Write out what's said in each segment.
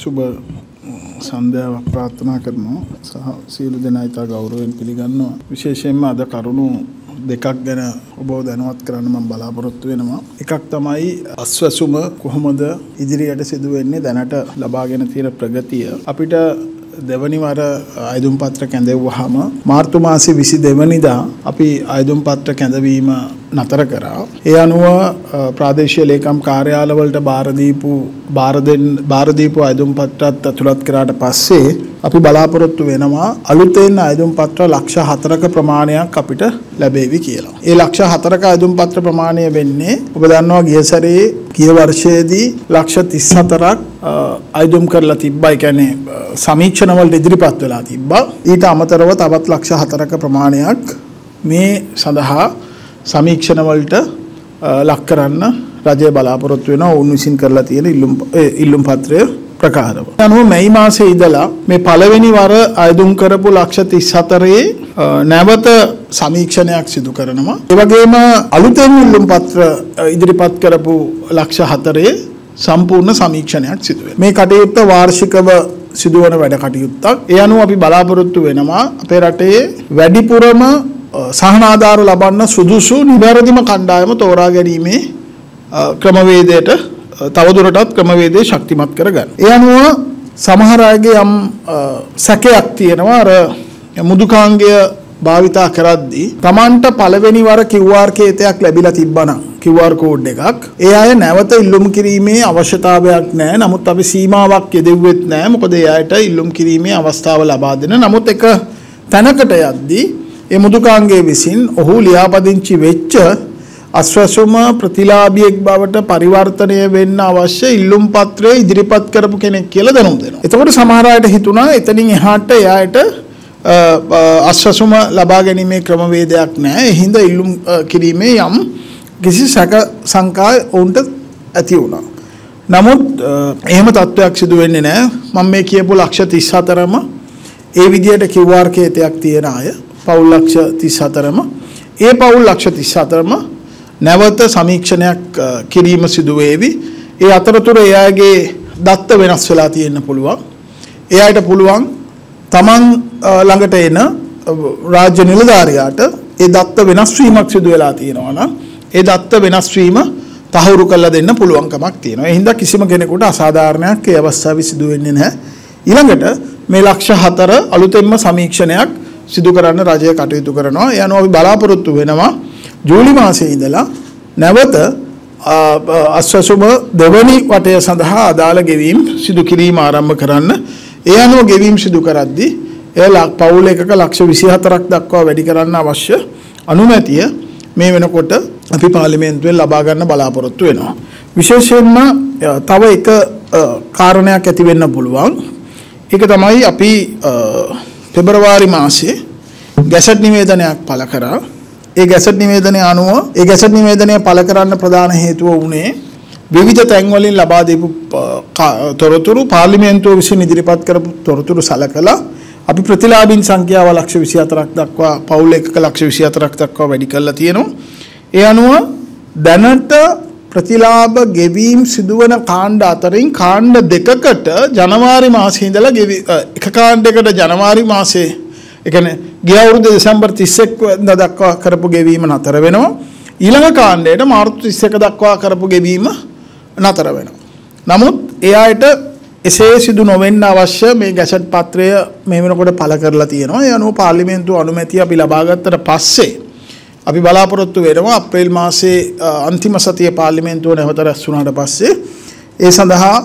සුබ සන්ධ්‍යාවක් ප්‍රාර්ථනා කරනවා සහ සියලු දෙනා ඊට ගෞරවයෙන් පිළිගන්නවා. විශේෂයෙන්ම අද කරුණු දෙකක් ගැන ඔබව දැනුවත් කරන්න මම බලාපොරොත්තු වෙනවා. එකක් තමයි අස්වැසුම කොහොමද ඉදිරියට සිදු වෙන්නේ දැනට ලබාගෙන තියෙන ප්‍රගතිය. අපිට දෙවනි වර ආයුධම් පත්‍ර කැඳවුවාම මාර්තු මාසයේ 22 වෙනිදා අපි ආයුධම් පත්‍ර කැඳවීම නතර කරා. ඒ අනුව ප්‍රාදේශීය ලේකම් කාර්යාලවලට බාර දීපු ආයුධම් පත්‍රත් අතුලත් කරාට පස්සේ අපි බලාපොරොත්තු වෙනවා අලුතෙන් ආයුධම් පත්‍ර ලක්ෂ 4ක ප්‍රමාණයක් අපිට ලැබෙවි කියලා. ඒ ලක්ෂ 4ක ආයුධම් පත්‍ර ප්‍රමාණය වෙන්නේ ඔබ දන්නවා ගිය සැරේ ගිය වර්ෂයේදී ලක්ෂ 34ක් ආයුධම් කරලා තිබ්බා. ඒ කියන්නේ සමීක්ෂණ වලට ඉදිරිපත් වෙලා තිබ්බා. ඊට අමතරව තවත් ලක්ෂ 4ක ප්‍රමාණයක් මේ සඳහා සමීක්ෂණ වලට ලක් කරන්න රජය බලාපොරොත්තු වෙනවා ඔවුන් විසින් කරලා තියෙන ඉල්ලුම් පත්‍රය ප්‍රකාරව. අනුව මැයි මාසයේ ඉඳලා මේ පළවෙනි වර ආයුධම් කරපු ලක්ෂ 34 නැවත සමීක්ෂණයක් සිදු කරනවා. ඒ වගේම අලුතෙන් ඉල්ලුම් පත්‍ර ඉදිරිපත් කරපු ලක්ෂ 4 සම්පූර්ණ සමීක්ෂණයක් සිදු වෙනවා. මේ කටයුත්ත වාර්ෂිකව සිදුවන වැඩ කටයුත්තක්. ඒ අනුව අපි බලාපොරොත්තු වෙනවා අපේ රටේ වැඩිපුරම සහනාධාර ලබන්න සුදුසු නිවැරදිම කණ්ඩායම තෝරා ගැනීමේ ක්‍රමවේදයට තවදුරටත් ක්‍රමවේදය ශක්තිමත් කරගන්න. ඒ අනුව සමහර අයගේ යම් සැකයක් තියෙනවා අර මුදුකාංගය භාවිතා කරද්දී Tamanට පළවෙනි වර QR කේතයක් ලැබිලා තිබ්බනම් QR කෝඩ් එකක් ඒ අය නැවත ඉල්ලුම් කිරීමේ අවශ්‍යතාවයක් නැහැ. නමුත් අපි සීමාවක් යෙදුවෙත් නැහැ. මොකද ඒ අයට ඉල්ලුම් කිරීමේ අවස්ථාව ලබා දෙන. නමුත් එක තැනකට යද්දී ඒ මුදුකාංගයේ විසින් ඔහු ලියාපදිංචි වෙච්ච අස්වැසුම ප්‍රතිලාභියෙක් බවට පරිවර්තනය වෙන්න අවශ්‍ය ඉල්ලුම් පත්‍රය ඉදිරිපත් කරපු කෙනෙක් කියලා දැනුම් දෙනවා. එතකොට සමහර අයට හිතුණා එතනින් එහාට එයාට අස්වැසුම ලබා ගැනීමේ ක්‍රමවේදයක් නැහැ. ඒ හින්දා ඉල්ලුම් කිරීමේ යම් කිසි සැක සංකා වුන්ට ඇති වුණා. නමුත් එහෙම තත්ත්වයක් සිදු වෙන්නේ නැහැ. මම මේ කියපු ලක්ෂ 34ම ඒ විදිහට QR කේතයක් තියෙන අය පවුල් ලක්ෂ 34ම ඒ පවුල් ලක්ෂ 34ම නැවත සමීක්ෂණයක් කිරීම සිදු වේවි. ඒ අතරතුර ඒ අයගේ දත්ත වෙනස් වෙලා තියෙන්න පුළුවන්. ඒ අයට පුළුවන් Taman ළඟට එන රාජ්‍ය නිලධාරියාට ඒ දත්ත වෙනස් වීමක් සිදු වෙලා තියෙනවා නම් ඒ දත්ත වෙනස් වීම තහවුරු කරලා දෙන්න පුළුවන්කමක් තියෙනවා. ඒ හින්දා කිසිම කෙනෙකුට අසාධාරණයක් ඒ අවස්ථාවේ සිදු වෙන්නේ නැහැ. ඊළඟට මේ ලක්ෂ 4 අලුතෙන්ම සමීක්ෂණයක් සිදු කරන්න රජය කටයුතු කරනවා. ඒ අනුව අපි බලාපොරොත්තු වෙනවා ජූලි මාසයේ ඉඳලා නැවත අස්වැසුම දෙවනි වටය සඳහා අදාළ ගෙවීම් සිදු කිරීම ආරම්භ කරන්න. ඒ අනුව ගෙවීම් සිදු කරද්දී එය පවුල එකක ලක්ෂ 24ක් දක්වා වැඩි කරන්න අවශ්‍ය අනුමැතිය මේ වෙනකොට අපි පාර්ලිමේන්තුවෙන් ලබා ගන්න බලාපොරොත්තු වෙනවා. විශේෂයෙන්ම තව එක කාරණයක් ඇති වෙන්න පුළුවන්. ඒක තමයි අපි පෙබරවාරි මාසයේ ගැසට් නිවේදනයක් පළ කරා. ඒ ගැසට් නිවේදනය අනුව ඒ ගැසට් නිවේදනය පළ කරන්න ප්‍රධාන හේතුව වුණේ විවිධ තැන් වලින් ලබා දීපු තොරතුරු පාර්ලිමේන්තුව විසින් ඉදිරිපත් කරපු තොරතුරු සලකලා අපි ප්‍රතිලාභීන් සංඛ්‍යාව ලක්ෂ 24ක් දක්වා පවුල් එකක ලක්ෂ 24ක් දක්වා වැඩි කරලා තියෙනවා. ඒ අනුව දැනට ප්‍රතිලාභ ගෙවීම් සිදුවන කාණ්ඩ අතරින් කාණ්ඩ දෙකකට ජනවාරි මාසයේ ඉඳලා එක කාණ්ඩයකට ජනවාරි මාසයේ ඒ කියන්නේ ගිය අවුරුද්දේ දෙසැම්බර් 31 වෙනිදා දක්වා කරපු ගෙවීම නතර වෙනවා. ඊළඟ කාණ්ඩයට මාර්තු 31 දක්වා කරපු ගෙවීම නතර වෙනවා. නමුත් එයාට එසේ සිදු නොවෙන්න අවශ්‍ය මේ ගැසට් පත්‍රය මේ වෙනකොට පළ කරලා තියෙනවා. ඒ අනුව පාර්ලිමේන්තුව අනුමැතිය අපි ලබා ගත්තට පස්සේ අපි බලාපොරොත්තු වෙනවා අප්‍රේල් මාසයේ අන්තිම සතියේ පාර්ලිමේන්තුව නැවත රැස් වුණාට පස්සේ ඒ සඳහා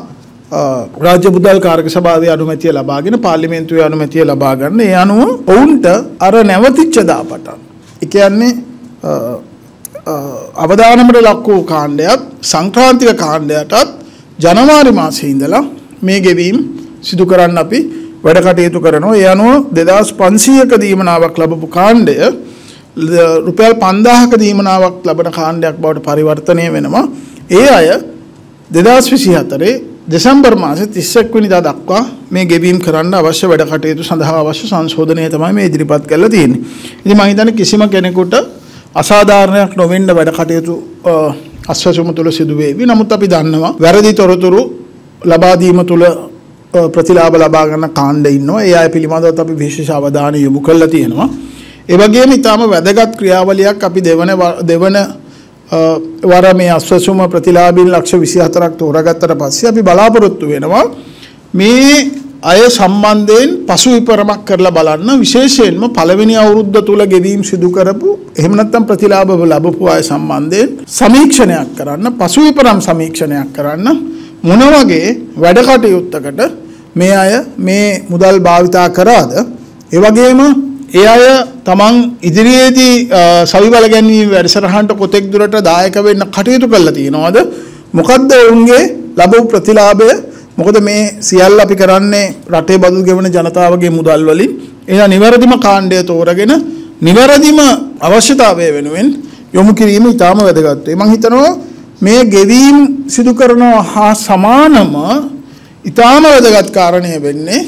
රාජ්‍ය මුදල් කාර්ය සභාවේ අනුමැතිය ලබාගෙන පාර්ලිමේන්තුවේ අනුමැතිය ලබා ගන්න. ඒ අනුව ඔවුන්ට අර නැවතිච්ච දාපටන් ඒ කියන්නේ අවදානමට ලක් වූ කාණ්ඩයත් සංක්‍රාන්තික කාණ්ඩයටත් ජනවාරි මාසයේ ඉඳලා මේ ගෙවීම් සිදු කරන්න අපි වැඩ කටයුතු කරනවා. ඒ අනුව 2500ක දීමනාවක් ලැබපු කාණ්ඩය රුපියල් 5000ක දීමනාවක් ලබන කාණ්ඩයක් බවට පරිවර්තනය වෙනවා. ඒ අය 2024 දෙසැම්බර් මාසේ 31 වෙනිදා දක්වා මේ ගෙවීම් කරන්න අවශ්‍ය වැඩ කටයුතු සඳහා අවශ්‍ය සංශෝධනය තමයි මේ ඉදිරිපත් කරලා තියෙන්නේ. ඉතින් මම හිතන්නේ කිසිම කෙනෙකුට අසාධාරණයක් නොවෙන්න වැඩ කටයුතු අස්වැසුම තුළ සිදු වේවි. නමුත් අපි දන්නවා වැරදි තොරතුරු ලබා දීම තුළ ප්‍රතිලාභ ලබා ගන්න කාණ්ඩ ඉන්නවා. ඒ අය පිළිබඳව අපි විශේෂ අවධානය යොමු කරලා තියෙනවා. ඒ වගේම ඊටාම වැදගත් ක්‍රියාවලියක් අපි දෙවන වර මේ අස්වැසුම ප්‍රතිලාභීන් ලක්ෂ 24ක් තෝරාගත්තට පස්සේ අපි බලාපොරොත්තු වෙනවා මේ අය සම්බන්ධයෙන් පසු විපරමක් කරලා බලන්න, විශේෂයෙන්ම පළවෙනි අවුරුද්ද තුල ගෙවීම් සිදු කරපු එහෙම නැත්නම් ප්‍රතිලාභ ලැබපු අය සම්බන්ධයෙන් සමීක්ෂණයක් කරන්න, පසු විපරම් සමීක්ෂණයක් කරන්න, මොන වගේ වැඩ කටයුත්තකට මේ අය මේ මුදල් භාවිතා කරාද, ඒ වගේම ඒ අය තමන් ඉදිරියේදී සවි බල ගැනීම වැඩසටහනට කොතෙක් දුරට දායක වෙන්න කටයුතු කරලා තියෙනවද, මොකද්ද ඔවුන්ගේ ලැබු ප්‍රතිලාභය, මොකද මේ සියල්ල අපි කරන්නේ රටේ බදු ගෙවන ජනතාවගේ මුදල් වලින්. එහෙනම් නිවැරදිම කාණ්ඩය තෝරගෙන නිවැරදිම අවශ්‍යතාවය වෙනුවෙන් යොමු කිරීම ඉතාම වැදගත් වෙයි. මම හිතනවා මේ ගෙවීම් සිදු කරනවා හා සමානම ඉතාම වැදගත් කාරණය වෙන්නේ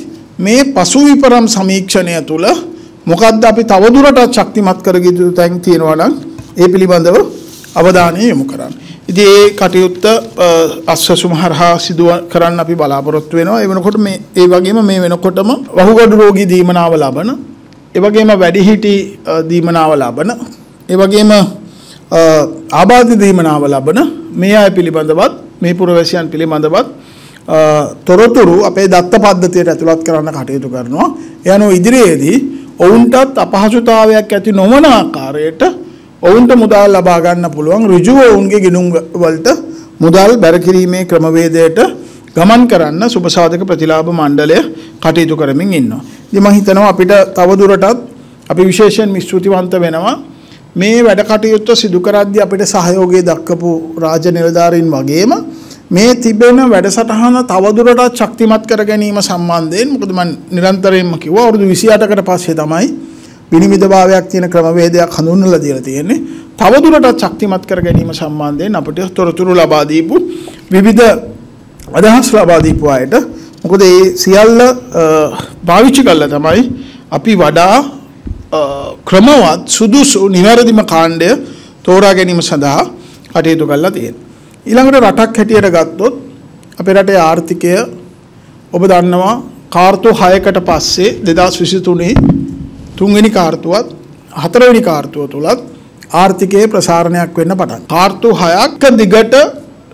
මේ පසු විපරම් සමීක්ෂණය තුළ මොකද්ද අපි තවදුරටත් ශක්තිමත් කරගිය යුතු තැන් තියෙනවා නම් ඒ පිළිබඳව අවධානය යොමු කරන්න. ඉතින් ඒ කටයුත්ත අස්වැසුම හරහා සිදු කරන්න අපි බලාපොරොත්තු වෙනවා. ඒ වෙනකොට ඒ වගේම මේ වෙනකොටම වහුගඩු රෝගී දීමනාව ලබන, ඒ වගේම වැඩිහිටි දීමනාව ලබන, ඒ වගේම ආබාධිත දීමනාව ලබන මේ අය පිළිබඳවත්, මේ පුරවැසියන් පිළිබඳවත් තොරතුරු අපේ දත්ත පද්ධතියට ඇතුළත් කරන්න කටයුතු කරනවා. ඒ අනුව ඉදිරියේදී ඔවුන්ටත් අපහසුතාවයක් ඇති නොවන ආකාරයට ඔවුන්ට මුදල් ලබා ගන්න පුළුවන් ඍජුව ඔවුන්ගේ ගිණුම් වලට මුදල් බැර කිරීමේ ක්‍රමවේදයට ගමන් කරන්න සුබසාධක ප්‍රතිලාභ මණ්ඩලය කටයුතු කරමින් ඉන්නවා. ඉතින් මම හිතනවා අපිට තවදුරටත් අපි විශේෂයෙන් ස්තුතිවන්ත වෙනවා මේ වැඩ කටයුත්ත සිදු කරද්දී අපිට සහයෝගය දක්වපු රාජ්‍ය නිලධාරීන් වගේම මේ තිබෙන වැඩසටහන තවදුරටත් ශක්තිමත් කර ගැනීම සම්බන්ධයෙන්. මොකද මම නිරන්තරයෙන්ම කිව්වා අවුරුදු 28කට පස්සේ තමයි විනිවිදභාවයක් තියෙන ක්‍රමවේදයක් හඳුන්වලා දීලා තියෙන්නේ. තවදුරටත් ශක්තිමත් කර ගැනීම සම්බන්ධයෙන් අපිට තොරතුරු ලබා දීපු විවිධ අදහස් ලබා දීපු අයට, මොකද මේ සියල්ල පාවිච්චි කළා තමයි අපි වඩා ක්‍රමවත් සුදුසු නිවැරදිම කාණ්ඩය තෝරා ගැනීම සඳහා කටයුතු කළා තියෙනවා. ඊළඟට රටක් හැටියට ගත්තොත් අපේ රටේ ආර්ථිකය ඔබ දන්නවා කාර්තු 6කට පස්සේ 2023 තුන්වෙනි කාර්තුවත් හතරවෙනි කාර්තුව තුලත් ආර්ථිකයේ ප්‍රසාරණයක් වෙන්න පටන්. කාර්තු 6ක දිගට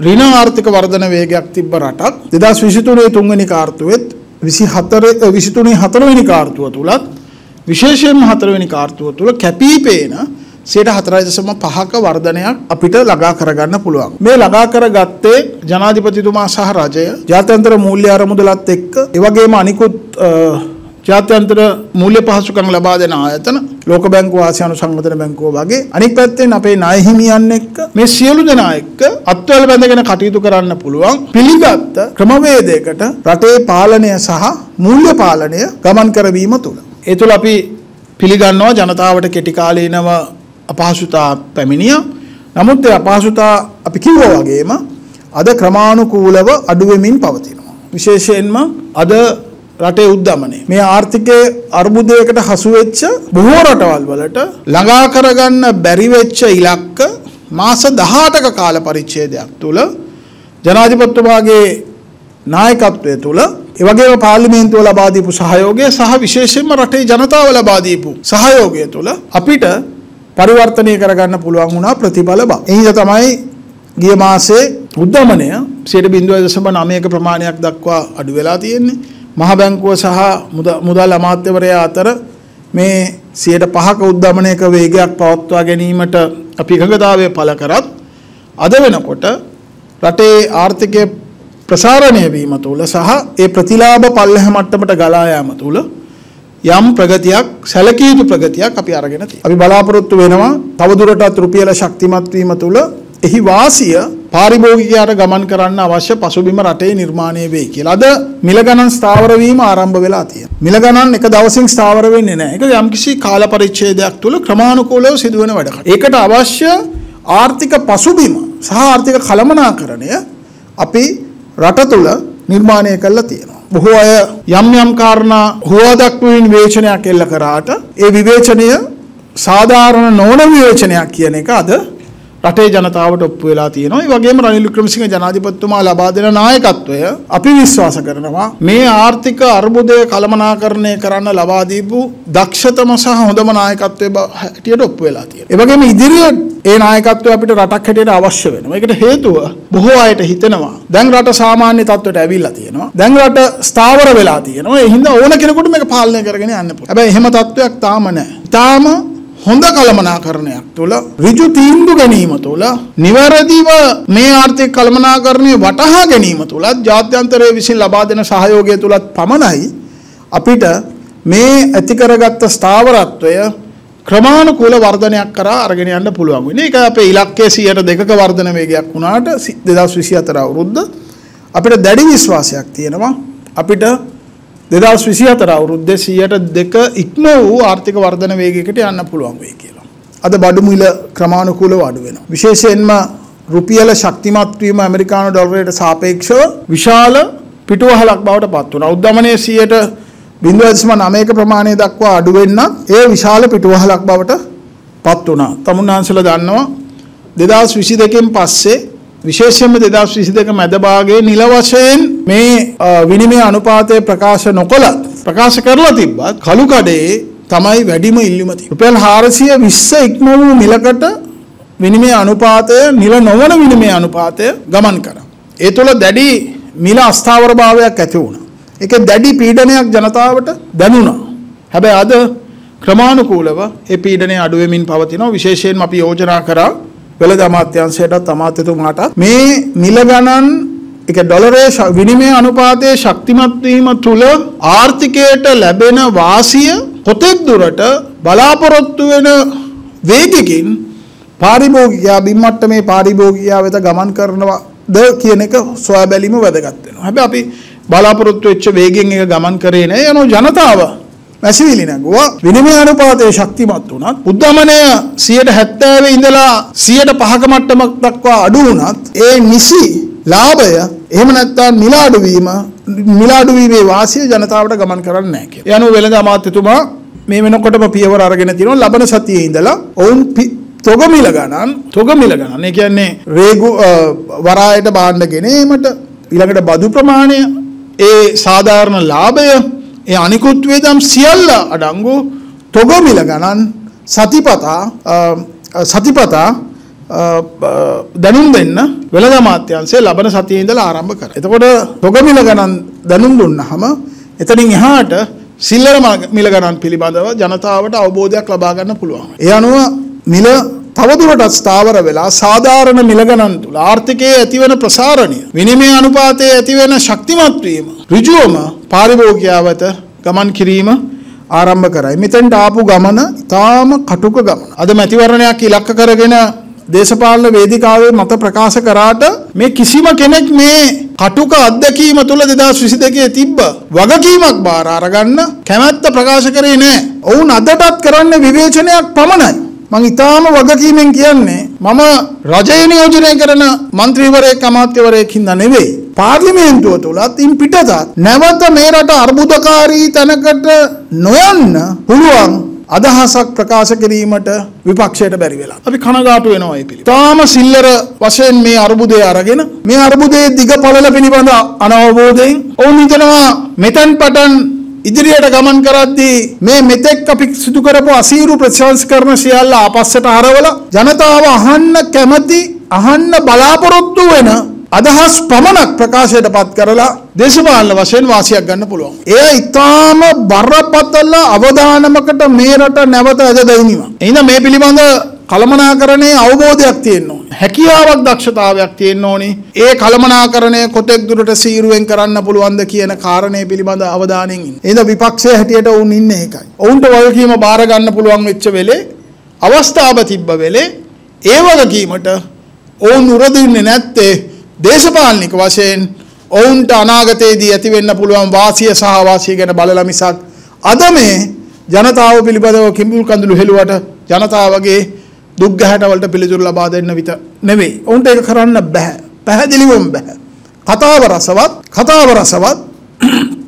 ඍණ ආර්ථික වර්ධන වේගයක් තිබ්බ රටක් 2023 තුන්වෙනි කාර්තුවෙත් 23 හතරවෙනි කාර්තුව තුලත් විශේෂයෙන්ම හතරවෙනි කාර්තුව තුල කැපිපේන 4.5ක වර්ධනයක් අපිට ළඟා කරගන්න පුළුවන්. මේ ළඟා කරගත්තේ ජනාධිපතිතුමා සහ රජය ජාත්‍යන්තර මූල්‍ය අරමුදලත් එක්ක, ඒ වගේම අනිකුත් ජාත්‍යන්තර මූල්‍ය පහසුකම් ලබා දෙන ආයතන, ලෝක බැංකුව, ආසියානු සංවර්ධන බැංකුව වගේ අනිත් පැත්තෙන් අපේ ණය හිමියන් එක්ක මේ සියලු දෙනා එක්ක අත්වල බැඳගෙන කටයුතු කරන්න පුළුවන් පිළිගත් ක්‍රමවේදයකට රටේ පාලනය සහ මූල්‍ය පාලනය ගමන් කරවීම තුළ. ඒ තුළ අපි පිළිගන්නවා ජනතාවට කෙටි කාලීනව අපහසුතා පැමිණියා. නමුත් ඒ අපහසුතා අපි කිව්වා වගේම අද ක්‍රමානුකූලව අඩු වෙමින් පවතිනවා. විශේෂයෙන්ම අද රටේ උද්දමනය මේ ආර්ථිකයේ අර්බුදයකට හසු වෙච්ච බොහෝ රටවල් වලට ළඟා කරගන්න බැරි වෙච්ච ඉලක්ක මාස 18ක කාල පරිච්ඡේදයක් තුල ජනාධිපතිතුමාගේ නායකත්වය තුල, ඒ වගේම පාර්ලිමේන්තුව ලබා දීපු සහයෝගය සහ විශේෂයෙන්ම රටේ ජනතාව ලබා දීපු සහයෝගය තුල අපිට පරිවර්තනය කරගන්න පුළුවන් වුණා ප්‍රතිඵල බව. එහිද තමයි ගිය මාසේ උද්දමනය 0.9% ප්‍රමාණයක් දක්වා අඩු වෙලා තියෙන්නේ. මහ බැංකුව සහ මුදල් අමාත්‍යවරයා අතර මේ 5%ක උද්දමනයක වේගයක් පවත්වා ගැනීමට අපි එකඟතාවය පළ කරත් අද වෙනකොට රටේ ආර්ථිකයේ ප්‍රසාරණය වීම තුළ සහ ඒ ප්‍රතිලාභ පල්ලෙහ මට්ටමට ගලා යාම තුළ යම් ප්‍රගතියක්, සැලකිය යුතු ප්‍රගතියක් අපි අරගෙන තියෙනවා. අපි බලාපොරොත්තු වෙනවා තවදුරටත් රුපියල ශක්තිමත් වීම තුළ එහි වාසිය පාරිභෝගිකයාට ගමන් කරන්න අවශ්‍ය පසුබිම රටේ නිර්මාණය වෙයි කියලා. අද මිල ගණන් ස්ථාවර වීම ආරම්භ වෙලා තියෙනවා. මිල ගණන් එක දවසින් ස්ථාවර වෙන්නේ නැහැ. ඒක යම්කිසි කාල පරිච්ඡේදයක් තුළ ක්‍රමානුකූලව සිදුවෙන වැඩක්. ඒකට අවශ්‍ය ආර්ථික පසුබිම සහ ආර්ථික කළමනාකරණය අපි රට තුළ නිර්මාණය කරලා තියෙනවා. බොහෝ අය යම් කාරණා හුවා දක්වමින් විවේචනයක් එල්ල කරාට ඒ විවේචනය සාධාරණ නොවන විවේචනයක් කියන එක අද රටේ ජනතාවට ඔප්පු වෙලා තියෙනවා. ඒ වගේම රනිල් වික්‍රමසිංහ ජනාධිපතිතුමා ලබා දෙන නායකත්වය අපි විශ්වාස කරනවා මේ ආර්ථික අර්බුදය කළමනාකරණය කරන්න ලබා දීපු දක්ෂතම සහ හොඳම නායකත්වයේ හැටියට ඔප්පු වෙලා තියෙනවා. ඒ වගේම ඉදිරියට ඒ නායකත්වය අපිට රටක් හැටියට අවශ්‍ය වෙනවා. ඒකට හේතුව බොහෝ අයට හිතෙනවා දැන් රට සාමාන්‍ය තත්ත්වයට ඇවිල්ලා තියෙනවා. දැන් රට ස්ථාවර වෙලා තියෙනවා. ඒ හින්දා ඕන කෙනෙකුට මේක පාලනය කරගෙන යන්න පුළුවන්. හැබැයි එහෙම තත්ත්වයක් තාම නැහැ. තාම හොඳ කළමනාකරණයක් තුළ ඍජු තීන්දුව ගැනීම තුළ නිවැරදිව මේ ආර්ථික කළමනාකරණය වටහා ගැනීම තුළත් ජාත්‍යන්තරයේ විසින් ලබා දෙන සහයෝගය තුළත් පමණයි අපිට මේ ඇති කරගත්ත ස්ථාවරත්වය ක්‍රමානුකූල වර්ධනයක් කරා අරගෙන යන්න පුළුවන් වෙන්නේ. ඒක අපේ ඉලක්කය 2%ක වර්ධන වේගයක් වුණාට 2024 අවුරුද්ද අපිට දැඩි විශ්වාසයක් තියෙනවා අපිට 2024 අවුරුද්දේ 2% ඉක්ම වූ ආර්ථික වර්ධන වේගයකට යන්න පුළුවන් වෙයි කියලා. අද බඩු මිල ක්‍රමානුකූලව අඩු වෙනවා. විශේෂයෙන්ම රුපියල ශක්තිමත් වීම ඇමරිකානු ඩොලරයට සාපේක්ෂව විශාල පිටුවහලක් බවට පත් වුණා. උද්දමනයේ 0.9% ප්‍රමාණය දක්වා අඩු වෙන්න ඒ විශාල පිටුවහලක් බවට පත් වුණා. තමුන්නාන්සලා දන්නවා 2022 පස්සේ විශේෂයෙන්ම 2022 මැද භාගයේ නිල වශයෙන් මේ විනිමය අනුපාතය ප්‍රකාශ නොකළත් ප්‍රකාශ කරලා තිබ්බත් කළු කඩේ තමයි වැඩිම ඉල්ලුම තියෙන්නේ. රුපියල් 420 ඉක්ම වූ මිලකට විනිමය අනුපාතය නිල නොවන විනිමය අනුපාතය ගමන් කරා. ඒ තුළ දැඩි මිල අස්ථාවරභාවයක් ඇති වුණා. ඒකේ දැඩි පීඩනයක් ජනතාවට දැනුණා. හැබැයි අද ක්‍රමානුකූලව ඒ පීඩනය අඩු වෙමින් පවතිනවා. විශේෂයෙන්ම අපි යෝජනා කරා වෙළඳ අමාත්‍යාංශයටත් අමාත්‍යතුමාට මේ මිල ගණන් ඒක ඩොලරයේ විනිමය අනුපාතයේ ශක්තිමත් වීම තුළ ආර්ථිකයට ලැබෙන වාසිය කොතෙක් දුරට බලාපොරොත්තු වෙන වේගකින් පාරිභෝගිකයා බිම්මට්ටමේ පාරිභෝගිකයා වෙත ගමන් කරනවද කියන එක සොයා බැලීම වැදගත් වෙනවා. හැබැයි අපි බලාපොරොත්තු වෙච්ච වේගෙන් එක ගමන් කරේ නැහැ. යනෝ ජනතාව මැසිවිලි නැගුවා. විනිමය අනුපාතයේ ශක්තිමත් වුණත් උද්දමනය 70 ඉඳලා 105ක මට්ටමක් දක්වා අඩු වුණත් ඒ නිසි ලාභය එහෙම නැත්නම් මිල අඩුවීමේ වාසිය ජනතාවට ගමන් කරන්නේ නැහැ කියලා. යනු වෙළඳ අමාත්‍යතුමා මේ වෙනකොටම පියවර අරගෙන තියෙනවා. ලබන සතියේ ඉඳලා ඔවුන් තොග මිල ගණන් ඒ කියන්නේ රේගු වරායට බාණ්ඩ ගෙනීමට ඊළඟට බදු ප්‍රමාණය ඒ සාධාරණ ලාභය ඒ අනිකුත් වේදම් සියල්ල අඩංගු තොග මිල ගණන් සතිපතා දැනුම් දෙන්න වෙළඳ අමාත්‍යාංශය ලබන සතියේ ඉඳලා ආරම්භ කරා. එතකොට තොග මිල ගණන් දැනුම් දුන්නාම එතනින් එහාට සිල්ලර මිල ගණන් පිළිබඳව ජනතාවට අවබෝධයක් ලබා ගන්න පුළුවන්. ඒ අනුව මිල තවදුරටත් ස්ථාවර වෙලා සාධාරණ මිල ගණන් තුල ආර්ථිකයේ ඇතිවන ප්‍රසාරණය විනිමය අනුපාතයේ ඇතිවන ශක්තිමත් වීම ඍජුවම පාරිභෝගිකයා වෙත ගමන් කිරීම ආරම්භ කරයි. මෙතෙන්ට ආපු ගමන ඊටාම කටුක ගමන. අද මැතිවරණයක් ඉලක්ක කරගෙන දේශපාලන වේදිකාවේ මත ප්‍රකාශ කරාට මේ කිසිම කෙනෙක් මේ කටුක අත්දැකීම තුළ 2022 තිබ්බ වගකීමක් බාර අරගන්න කැමැත්ත ප්‍රකාශ කරේ නැහැ. ඔවුන් අදටත් කරන්නේ විවේචනයක් පමණයි. මම ඊටාම වගකීමෙන් කියන්නේ මම රජය නියෝජනය කරන മന്ത്രിවරයෙක් අමාත්‍යවරයෙක් හින්දා නෙවෙයි. පාර්ලිමේන්තුව තුලත් ඉන් පිටතත් නැවත මේ රට අර්බුදකාරී තැනකට නොයන්න පුළුවන් අදහසක් ප්‍රකාශ කිරීමට විපක්ෂයට බැරි වෙලා. අපි කනගාටු වෙනවා මේ පිළිබඳව. තාම සිල්ලර වශයෙන් මේ අර්බුදය අරගෙන මේ අර්බුදයේ දිග පළල පිළිබඳ අනවබෝධයෙන් ඔවුන් හිතනවා මෙතෙන් පටන් ඉදිරියට ගමන් කරද්දී මේ මෙතෙක් අපි සිදු කරපු අසීරු ප්‍රතිසංස්කරණ සියල්ල ආපස්සට හරවලා ජනතාව අහන්න කැමති අහන්න බලාපොරොත්තු වෙන අදහස් පමණක් ප්‍රකාශයට පත් කරලා දේශපාලන වශයෙන් වාසියක් ගන්න පුළුවන්. එය ඊටාම බරපතල අවදානමකට මේ රට නැවත ඇදදෙනවා. එහෙනම් මේ පිළිබඳ කළමනාකරණයේ අවබෝධයක් තියෙන්න ඕනේ. හැකියාවක් දක්ෂතාවයක් තියෙන්න ඕනේ. ඒ කළමනාකරණය කොතෙක් දුරට සීරුවෙන් කරන්න පුළුවන්ද කියන කාරණේ පිළිබඳ අවධානයෙන් ඉන්න. එහෙනම් විපක්ෂයේ හැටියට වුන් ඉන්නේ ඒකයි. ඔවුන්ට වගකීම බාර ගන්න පුළුවන් වෙච්ච වෙලේ අවස්ථාව තිබ්බ වෙලේ ඒ වගකීමට ඔවුන් උරදින්නේ නැත්තේ දේශපාලනික වශයෙන් ඔවුන්ට අනාගතයේදී ඇති වෙන්න පුළුවන් වාසිය සහ අවාසිය ගැන බලලා මිසක් අද මේ ජනතාව පිළිබඳව කිඹුල් කඳුළු හෙළුවට ජනතාවගේ දුක් ගැහැට වලට පිළිතුරු ලබා දෙන්න විතර නෙවෙයි. ඔවුන්ට ඒක කරන්න බෑ. පැහැදිලිවම බෑ. කතාව රසවත්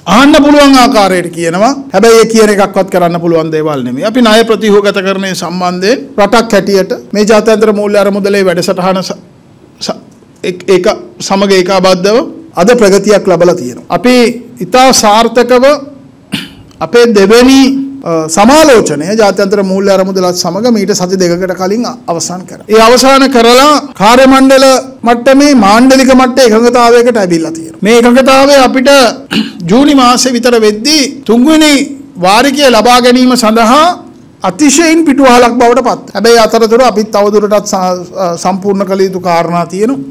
ආන්න පුළුවන් ආකාරයට කියනවා. හැබැයි ඒ කියන එකක්වත් කරන්න පුළුවන් දේවල් නෙමෙයි. අපි ණය ප්‍රතිහෝගතකරණය සම්බන්ධයෙන් රටක් හැටියට මේ ජාත්‍යන්තර මූල්‍ය අරමුදලේ වැඩසටහන ඒක සමග ඒකාබද්ධව අද ප්‍රගතියක් ලැබලා තියෙනවා. අපි ඉතා සාර්ථකව අපේ දෙවෙනි සමාලෝචනය ජාත්‍යන්තර මූල්‍ය අරමුදලත් සමග මීට සති දෙකකට කලින් අවසන් කරා. ඒ අවසන් කරලා කාර්ය මණ්ඩල මට්ටමේ මාණ්ඩලික මට්ටමේ එකඟතාවයකට ඇවිල්ලා තියෙනවා. මේ එකඟතාවය අපිට ජූනි මාසෙ විතර වෙද්දී තුන්වෙනි වාරිකය ලබා ගැනීම සඳහා අතිශයින් පිටුවහලක් බවට පත්. හැබැයි අතරතුර අපි තවදුරටත් සම්පූර්ණ කළ යුතු කාරණා තියෙනවා.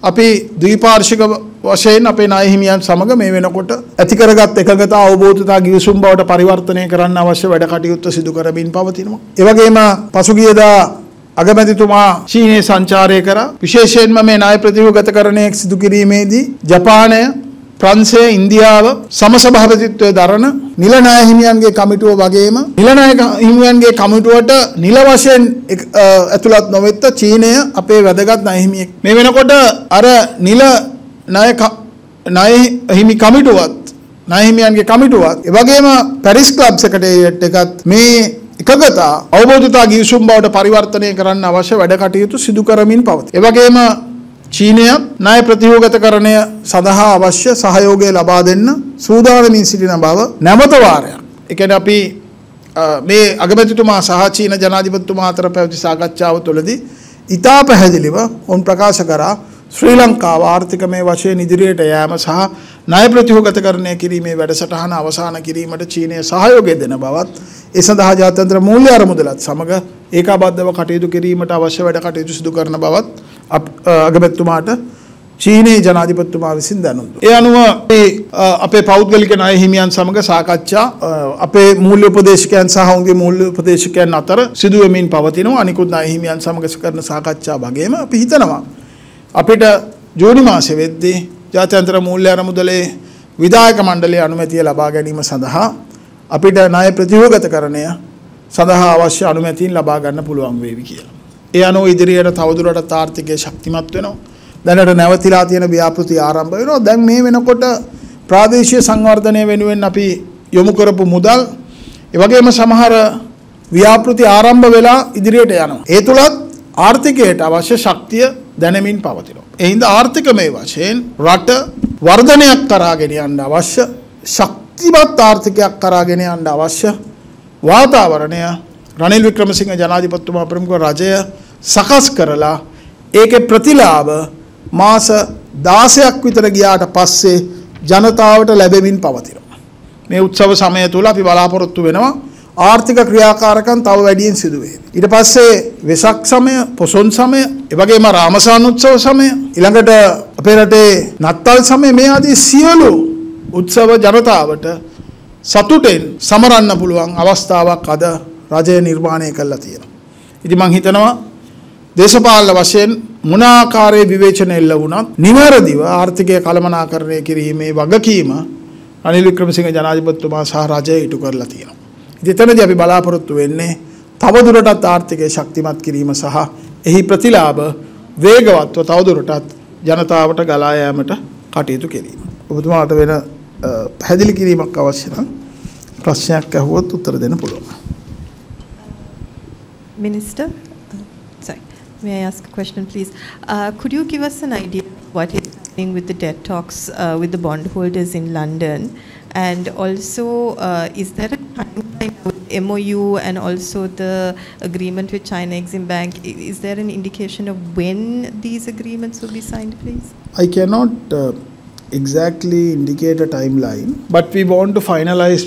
අපි ද්විපාර්ශ්වික වශයෙන් අපේ ණය හිමියන් සමග මේ වෙනකොට ඇති කරගත් එකඟතා අවබෝධතා ගිවිසුම් බවට පරිවර්තනය කරන්න අවශ්‍ය වැඩ කටයුතු සිදු කරමින් පවතිනවා. ඒ වගේම පසුගියදා අගමැතිතුමා චීනයේ සංචාරය කරා. විශේෂයෙන්ම මේ ණය ප්‍රතිවගතකරණය සිදු කිරීමේදී ජපානය, ප්‍රංශය, ඉන්දියාව සමසභාපතිත්වයේ දරන නිල ණය හිමියන්ගේ කමිටුව වගේම නිල ණය හිමියන්ගේ කමිටුවට නිල වශයෙන් ඇතුළත් නොවෙත්ත චීනය අපේ වැදගත් ණය හිමියෙක්. මේ වෙනකොට අර නිල ණය හිමි කමිටුවත් ණය හිමියන්ගේ කමිටුවත් ඒ වගේම පැරිස් ක්ලබ් සෙක්‍රටරියට් එකත් මේ එකගතා අවබෝධතා ගිවිසුම් බවට පරිවර්තනය කරන්න අවශ්‍ය වැඩ කටයුතු සිදු කරමින් පවතී. ඒ වගේම චීනය ණය ප්‍රතිහෝගතකරණය සඳහා අවශ්‍ය සහයෝගය ලබා දෙන්න සූදානමින් සිටින බව නැවත වාරයක්. ඒ කියන්නේ අපි මේ අගමැතිතුමා සහ චීන ජනාධිපතිතුමා අතර පැවති සාකච්ඡාව තුළදී ඉතා පැහැදිලිව උන් ප්‍රකාශ කරා ශ්‍රී ලංකාව ආර්ථිකමය වශයෙන් ඉදිරියට යෑම සහ ණය ප්‍රතිහෝගතකරණය කිරීමේ වැඩසටහන අවසන් කිරීමට චීනය සහයෝගය දෙන බවත් ඒ සඳහා ජාත්‍යන්තර මූල්‍ය අරමුදලත් සමග ඒකාබද්ධව කටයුතු කිරීමට අවශ්‍ය වැඩ කටයුතු සිදු කරන බවත් අගමැතිතුමාට චීනයේ ජනාධිපතිතුමා විසින් දැනුම් දුන්නා. ඒ අනුව අපේ පෞද්ගලික ණය හිමියන් සමග සාකච්ඡා අපේ මූල්‍ය උපදේශකයන් සහ ඔවුන්ගේ මූල්‍ය උපදේශකයන් අතර සිදු වෙමින් පවතිනවා. අනිකුත් ණය හිමියන් සමග කරන සාකච්ඡා වගේම අපි හිතනවා අපිට ජූනි මාසෙ වෙද්දී ජාත්‍යන්තර මූල්‍ය අරමුදලේ විධායක මණ්ඩලයේ අනුමැතිය ලබා ගැනීම සඳහා අපිට ණය ප්‍රතිහෝගතකරණය සඳහා අවශ්‍ය අනුමැතියන් ලබා ගන්න පුළුවන් වේවි කියලා. ඒ අනුව ඉදිරියට තවදුරටත් ආර්ථිකය ශක්තිමත් වෙනවා. දැනට නැවතිලා තියෙන ව්‍යාපෘති ආරම්භ වෙනවා. දැන් මේ වෙනකොට ප්‍රාදේශීය සංවර්ධනය වෙනුවෙන් අපි යොමු කරපු මුදල් ඒ වගේම සමහර ව්‍යාපෘති ආරම්භ වෙලා ඉදිරියට යනවා. ඒ තුලත් ආර්ථිකයට අවශ්‍ය ශක්තිය දැනෙමින් පවතිනවා. ඒ හින්දා ආර්ථිකමය වශයෙන් රට වර්ධනයක් කරාගෙන යන්න අවශ්‍ය ශක්තිමත් ආර්ථිකයක් කරාගෙන යන්න අවශ්‍ය වාතාවරණය රනිල් වික්‍රමසිංහ ජනාධිපතිතුමා ප්‍රමුඛ රජය සකස් කරලා ඒකේ ප්‍රතිලාභ මාස 16ක් විතර ගියාට පස්සේ ජනතාවට ලැබෙමින් පවතිනවා. මේ උත්සව සමය තුල අපි බලාපොරොත්තු වෙනවා ආර්ථික ක්‍රියාකාරකම් තව වැඩියෙන් සිදු වේ. ඊට පස්සේ වෙසක් සමය, පොසොන් සමය, ඒ වගේම රාමසාන උත්සව සමය, ඊළඟට අපේ රටේ නත්තල් සමය මේ ආදී සියලු උත්සව ජනතාවට සතුටෙන් සමරන්න පුළුවන් අවස්ථාවක් අද රජය නිර්මාණය කළා තියෙනවා. ඉතින් මම හිතනවා දේශපාලන වශයෙන් මොන ආකාරයේ විවේචන එල්ල වුණත් නිවැරදිව ආර්ථිකය කළමනාකරණය කිරීමේ වගකීම රනිල් වික්‍රමසිංහ ජනාධිපතිතුමා සහ රජය ඉටු කරලා තියෙනවා. ඉතින්දී අපි බලාපොරොත්තු වෙන්නේ තවදුරටත් ආර්ථිකය ශක්තිමත් කිරීම සහ එහි ප්‍රතිලාභ වේගවත්ව තවදුරටත් ජනතාවට ගලා යාමට කටයුතු කිරීම. ඔබතුමාට වෙන පැහැදිලි කිරීමක් අවශ්‍ය නම් ප්‍රශ්නයක් අහුවොත් උත්තර දෙන්න පුළුවන්. Minister, sorry, may I ask a question, please? Could you give us an idea of what is happening with the debt talks with the bondholders in London? And also, is there a timeline with MOU and also the agreement with China Exim Bank? Is there an indication of when these agreements will be signed, please? I cannot exactly indicate a timeline, but we want to finalize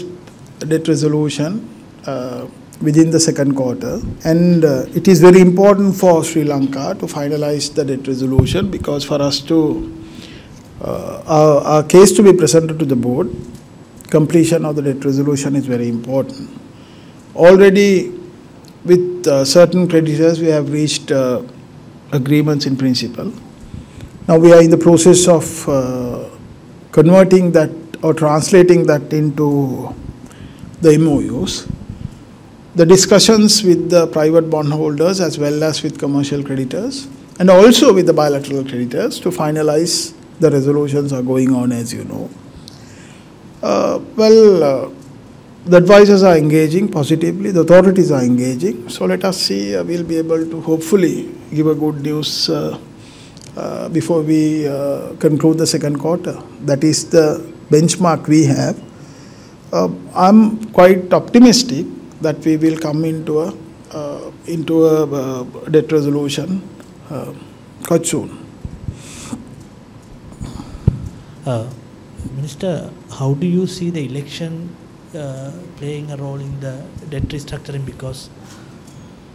debt resolution within the second quarter, and it is very important for Sri Lanka to finalize the debt resolution, because for us to our case to be presented to the board, completion of the debt resolution is very important. Already with certain creditors we have reached agreements in principle. Now we are in the process of converting that or translating that into the MOUs. The discussions with the private bondholders as well as with commercial creditors and also with the bilateral creditors to finalize the resolutions are going on, as you know. The advisors are engaging positively, the authorities are engaging. So let us see, we'll be able to hopefully give a good news before we conclude the second quarter. That is the benchmark we have. I'm quite optimistic that we will come into a debt resolution quite soon. Minister, how do you see the election playing a role in the debt restructuring? Because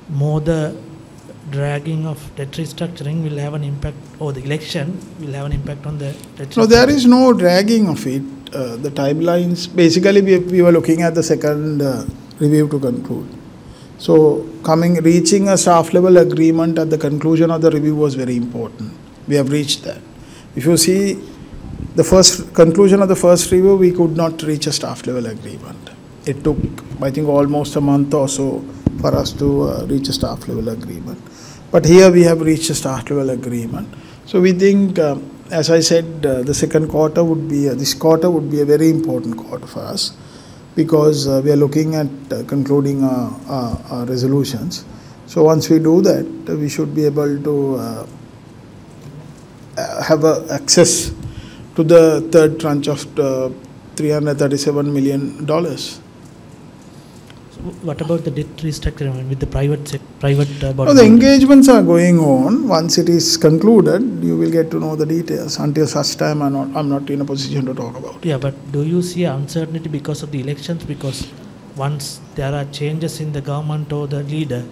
more the dragging of debt restructuring will have an impact, or the election will have an impact on the debt restructuring. No, there is no dragging of it. The timelines, basically we were looking at the second review to conclude. So reaching a staff level agreement at the conclusion of the review was very important. We have reached that. If you see the first conclusion of the first review, we could not reach a staff level agreement. It took, I think, almost a month or so for us to reach a staff level agreement. But here we have reached a staff level agreement. So we think, as I said, the second quarter would be, this quarter would be a very important quarter for us, because we are looking at concluding our resolutions. So once we do that, we should be able to have access to the third tranche of $337 million. So what about the debt restructuring with the private bond? The engagements are going on. Once it is concluded, you will get to know the details. Until such time, I'm not in a position to talk about it. Yeah, but do you see uncertainty because of the elections? Because once there are changes in the government or the leader.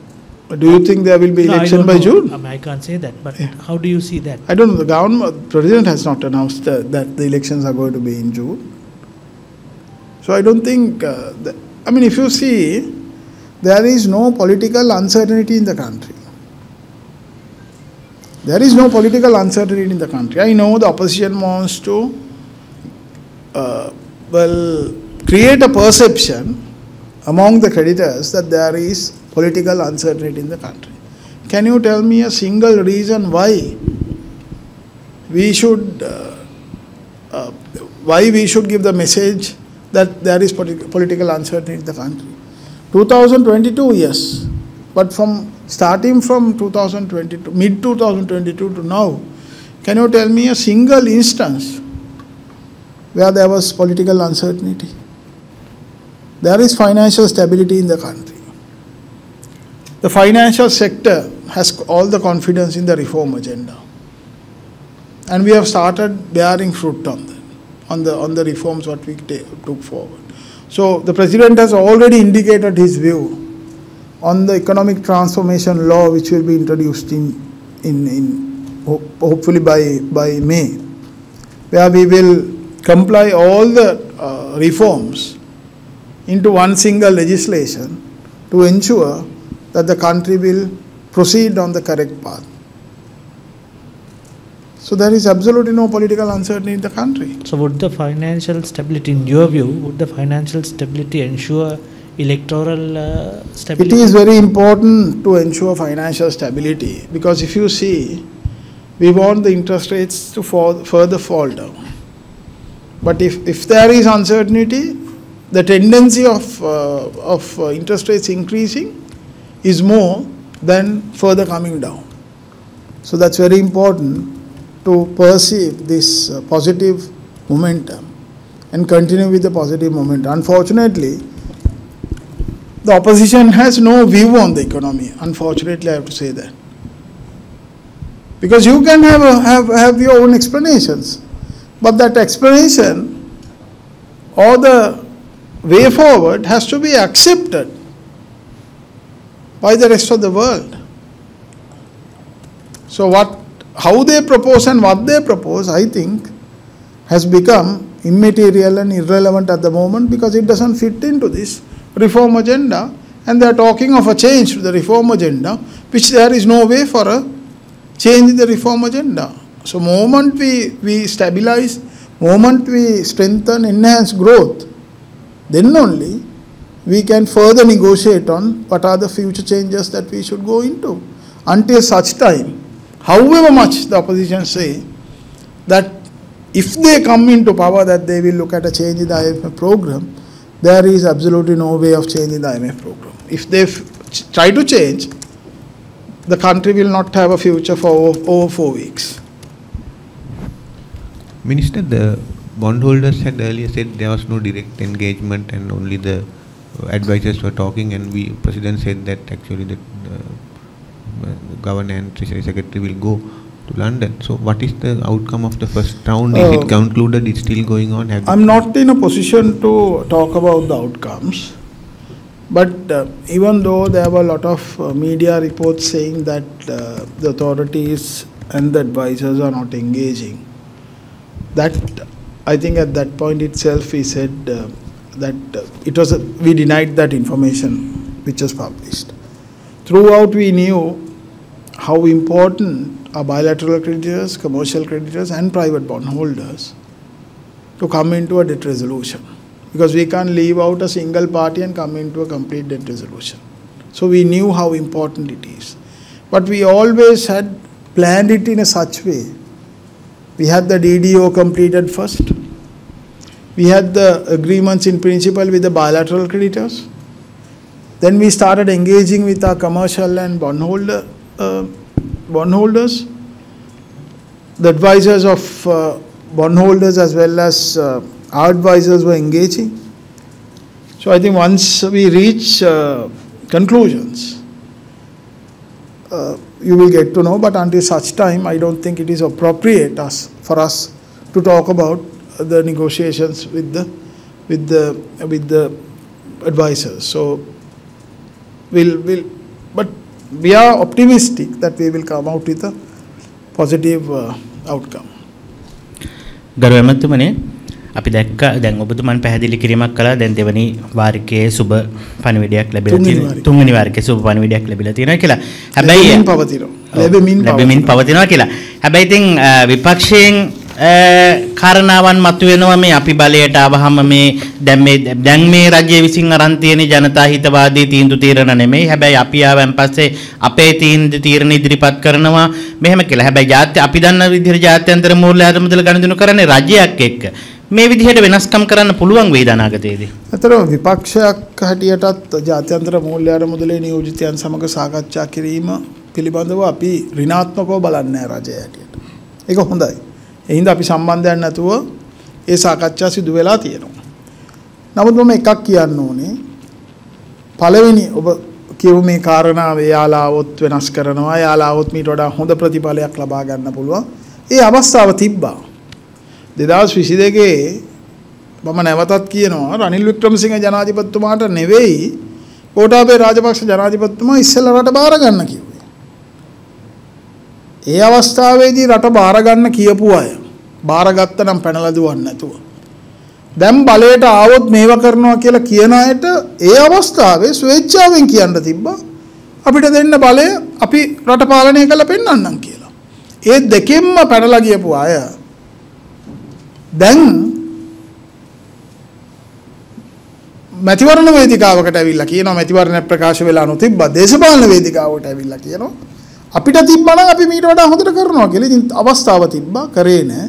Do you think there will be election by June? I can't say that, but how do you see that? I don't know. The president has not announced that the elections are going to be in June. So I don't think, if you see, there is no political uncertainty in the country. There is no political uncertainty in the country. I know the opposition wants to, create a perception among the creditors that there is political uncertainty in the country. Can you tell me a single reason why we should give the message that there is political uncertainty in the country? 2022, yes, but starting from 2022, mid-2022 to now, can you tell me a single instance where there was political uncertainty? There is financial stability in the country. The financial sector has all the confidence in the reform agenda, and we have started bearing fruit on that, on the reforms what we took forward. So the president has already indicated his view on the economic transformation law, which will be introduced hopefully by May, where we will comply all the reforms into one single legislation to ensure that the country will proceed on the correct path. So there is absolutely no political uncertainty in the country. So would the financial stability, in your view, would the financial stability ensure electoral stability? It is very important to ensure financial stability, because if you see, we want the interest rates to further fall down. But if there is uncertainty, the tendency of interest rates increasing is more than further coming down. So that's very important to perceive this positive momentum and continue with the positive momentum. Unfortunately, the opposition has no view on the economy. Unfortunately, I have to say that. Because you can have your own explanations, but that explanation or the way forward has to be accepted by the rest of the world. So how they propose and what they propose, I think, has become immaterial and irrelevant at the moment, because it doesn't fit into this reform agenda, and they are talking of a change to the reform agenda, which there is no way for a change in the reform agenda. So moment we stabilize, moment we strengthen, enhance growth, then only we can further negotiate on what are the future changes that we should go into. Until such time, however much the opposition say that if they come into power that they will look at a change in the IMF program, there is absolutely no way of changing the IMF program. If they try to change, the country will not have a future for over 4 weeks. Minister, the bondholders had earlier said there was no direct engagement and only the advisors were talking, and President said that actually the Governor and Treasury Secretary will go to London. So what is the outcome of the first round? Is it concluded? It's still going on? I'm not in a position to talk about the outcomes. But even though there were a lot of media reports saying that the authorities and the advisors are not engaging, that I think at that point itself we said that we denied that information which was published. Throughout we knew how important are bilateral creditors, commercial creditors and private bondholders to come into a debt resolution. Because we can't leave out a single party and come into a complete debt resolution. So we knew how important it is. But we always had planned it in a such way. We had the DDO completed first. We had the agreements in principle with the bilateral creditors. Then we started engaging with our commercial and bondholders. The advisors of bondholders as well as our advisors were engaging. So I think once we reach conclusions, you will get to know. But until such time, I don't think it is appropriate for us to talk about the negotiations with the advisors. So but we are optimistic that we will come out with a positive outcome. අපි දැක්ක දැන් ඔබතුමන් පැහැදිලි කිරීමක් කළා දැන් දෙවනි වාරිකයේ සුබ පණිවිඩයක් ලැබිලා තියෙනවා තුන්වෙනි වාරිකයේ සුබ පණිවිඩයක් ලැබිලා තියෙනවා කියලා. හැබැයි ලැබෙමින් පවතිනවා කියලා. හැබැයි ඉතින් විපක්ෂයෙන් කාරණාවන් මතුවෙනවා මේ අපි බලයට ආවහම මේ දැන් මේ රජයේ විසින් අරන් තියෙන ජනතා හිතවාදී තීන්දුව తీරන නෙමෙයි. හැබැයි අපි ආවන් පස්සේ අපේ තීරණ ඉදිරිපත් කරනවා මෙහෙම කියලා. හැබැයි අපි දන්න විදිහට ජාත්‍යන්තර මූල්‍ය ආධාර ගණන් කරන්නේ රජයක් එක්ක. මේ විදිහට වෙනස්කම් කරන්න පුළුවන් වේද අනාගතයේදී? අතරම විපක්ෂයක් හැටියටත් ජාත්‍යන්තර මූල්‍ය ආධාර නියෝජිතයන් සමග සාකච්ඡා කිරීම පිළිබඳව අපි ඍණාත්මකව බලන්නේ රජය හැටියට. ඒක හොඳයි. ඒ හින්දා අපි සම්බන්ධයක් නැතුව ඒ සාකච්ඡා සිදු වෙලා තියෙනවා. නමුත් මම එකක් කියන්න ඕනේ. පළවෙනි ඔබ කියව මේ කාරණාව එයාලා આવොත් වෙනස් කරනවා. එයාලා આવොත් මීට වඩා හොඳ ප්‍රතිඵලයක් ලබා ගන්න පුළුවන්. ඒ අවස්ථාව තිබ්බා. 2022 මම නැවතත් කියනවා රනිල් වික්‍රමසිංහ ජනාධිපතිතුමාට නෙවෙයි ගෝඨාභය රාජපක්ෂ ජනාධිපතිතුමා ඉස්සෙල්ලා රට බාර ගන්න කිව්වේ. ඒ අවස්ථාවේදී රට බාර ගන්න කියපු අය බාරගත්ත නම් පැනලා දුවන්නේ නැතුව. දැන් බලයට ආවොත් මේව කරනවා කියලා කියන අයට ඒ අවස්ථාවේ ස්වේච්ඡාවෙන් කියන්න තිබ්බා අපිට දෙන්න බලය අපි රට පාලනය කරලා පෙන්නන්නම් කියලා. ඒ දෙකෙන්ම පැනලා ගියපු අය දැන් මැතිවරණ වේදිකාවකට ඇවිල්ලා කියනවා මැතිවරණ ප්‍රකාශ වෙලා නොතිබ්බා දේශපාලන වේදිකාවකට ඇවිල්ලා කියනවා අපිට තිබ්බා නම් අපි මීට වඩා හොඳට කරනවා කියලා. ඉතින් අවස්ථාව තිබ්බා කරේ නැහැ.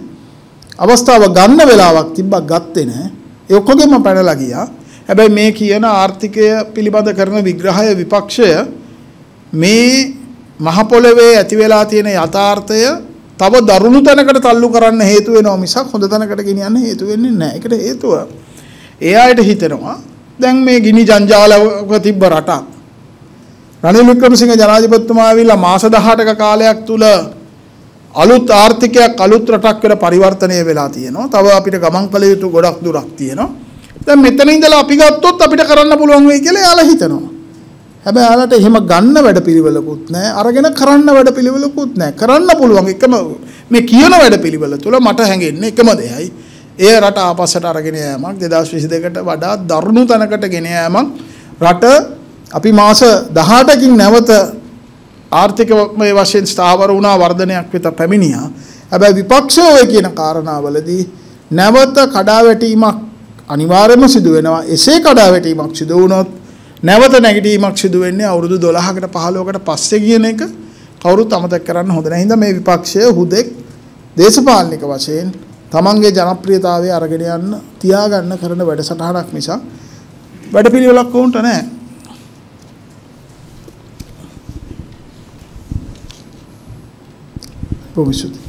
අවස්ථාව ගන්න වෙලාවක් තිබ්බා ගත්තේ නැහැ. ඒ ඔක්කොගෙම පැනලා ගියා. හැබැයි මේ කියන ආර්ථිකය පිළිබඳ කරන විග්‍රහය විපක්ෂය මේ මහ පොළවේ ඇති වෙලා තියෙන යථාර්ථය තව දරුණු තැනකට තල්ලු කරන්න හේතු වෙනවා මිසක් හොඳ තැනකට ගෙනියන්න හේතු වෙන්නේ නැහැ. ඒකට හේතුව ඒ අයට හිතෙනවා දැන් මේ ගිනි ජංජාලවක තිබ්බ රටක් රනිල් වික්‍රමසිංහ ජනාධිපතිතුමා ආවිලා මාස 18ක කාලයක් තුල අලුත් ආර්ථිකයක් අලුත් රටක් වෙලා පරිවර්තනය වෙලා තියෙනවා. තව අපිට ගමන් කළ යුතු ගොඩක් දුරක් තියෙනවා. දැන් මෙතන ඉඳලා අපි ගත්තොත් අපිට කරන්න පුළුවන් වෙයි කියලා එයාලා හිතනවා. හැබැයි එයාලට එහෙම ගන්න වැඩපිළිවෙලකුත් නැහැ. අරගෙන කරන්න වැඩපිළිවෙලකුත් නැහැ. කරන්න පුළුවන් එකම මේ කියන වැඩපිළිවෙල තුල මට හැඟෙන්නේ එකම දෙයයි. ඒ රට ආපස්සට අරගෙන යෑමක් 2022කට වඩා දරුණු තැනකට ගෙන යෑමක් රට අපි මාස 18කින් නැවත ආර්ථිකමය වශයෙන් ස්ථාවර වුණා වර්ධනයක් වෙත පැමිණියා. හැබැයි විපක්ෂය කියන කාරණාවලදී නැවත කඩාවැටීමක් අනිවාර්යයෙන්ම සිදු වෙනවා. එසේ කඩාවැටීමක් සිදු වුණොත් නැවත නැගිටීමක් සිදු වෙන්නේ අවුරුදු 12කට 15කට පස්සේ කියන එක කවුරුත් අමතක කරන්න හොඳ නැහැ. හින්දා මේ විපක්ෂය හුදෙක් දේශපාලනික වශයෙන් තමන්ගේ ජනප්‍රියතාවය අරගෙන යන්න තියාගන්න කරන වැඩසටහනක් මිසක් වැඩපිළිවෙලක් වුන්ට නැහැ. බොහොම ස්තුතියි.